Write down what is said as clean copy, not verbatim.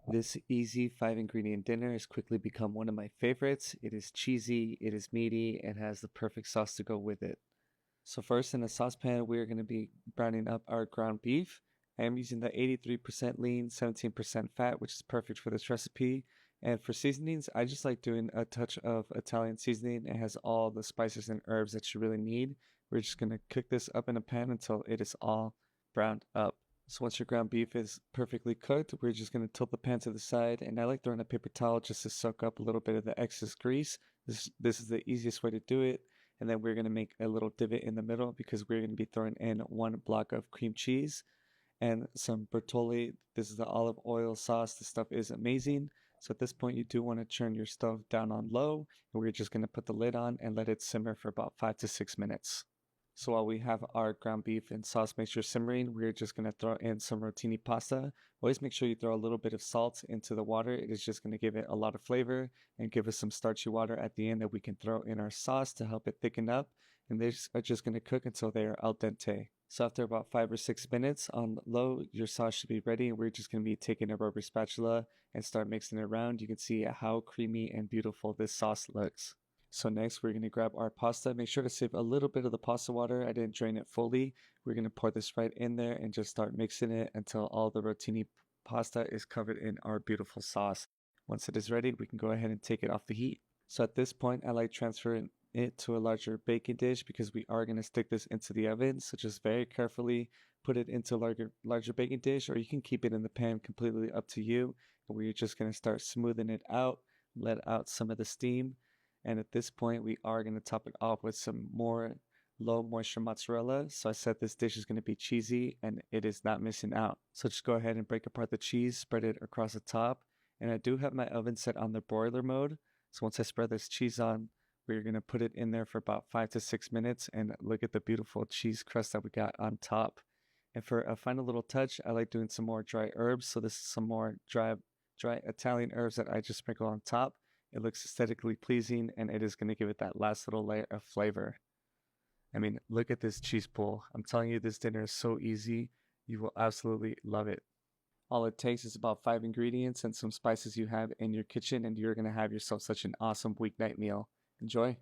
This easy 5 ingredient dinner has quickly become one of my favorites. It is cheesy, it is meaty, and has the perfect sauce to go with it. So first in a saucepan, we're going to be browning up our ground beef. I am using the 83% lean, 17% fat, which is perfect for this recipe. And for seasonings, I just like doing a touch of Italian seasoning. It has all the spices and herbs that you really need. We're just going to cook this up in a pan until it is all browned up. So once your ground beef is perfectly cooked, we're just going to tilt the pan to the side. And I like throwing a paper towel just to soak up a little bit of the excess grease. This is the easiest way to do it. And then we're going to make a little divot in the middle because we're going to be throwing in 1 block of cream cheese and some Bertolli. This is the olive oil sauce. This stuff is amazing. So at this point, you do want to turn your stove down on low. And we're just going to put the lid on and let it simmer for about 5 to 6 minutes. So while we have our ground beef and sauce mixture simmering, we're just going to throw in some rotini pasta. Always make sure you throw a little bit of salt into the water. It is just going to give it a lot of flavor and give us some starchy water at the end that we can throw in our sauce to help it thicken up. And these are just going to cook until they are al dente. So after about 5 or 6 minutes on low, your sauce should be ready. And we're just going to be taking a rubber spatula and start mixing it around. You can see how creamy and beautiful this sauce looks. So next we're going to grab our pasta. Make sure to save a little bit of the pasta water. I didn't drain it fully. We're going to pour this right in there and just start mixing it until all the rotini pasta is covered in our beautiful sauce. Once it is ready, we can go ahead and take it off the heat. So at this point, I like transferring it to a larger baking dish because we are going to stick this into the oven. So just very carefully put it into a larger baking dish, or you can keep it in the pan, completely up to you. And we're just going to start smoothing it out, let out some of the steam. And at this point, we are going to top it off with some more low moisture mozzarella. So I said this dish is going to be cheesy and it is not missing out. So just go ahead and break apart the cheese, spread it across the top. And I do have my oven set on the broiler mode. So once I spread this cheese on, we're going to put it in there for about 5 to 6 minutes and look at the beautiful cheese crust that we got on top. And for a final little touch, I like doing some more dry herbs. So this is some more dry Italian herbs that I just sprinkle on top. It looks aesthetically pleasing and it is going to give it that last little layer of flavor. I mean, look at this cheese pool. I'm telling you, this dinner is so easy. You will absolutely love it. All it takes is about 5 ingredients and some spices you have in your kitchen, and you're going to have yourself such an awesome weeknight meal. Enjoy.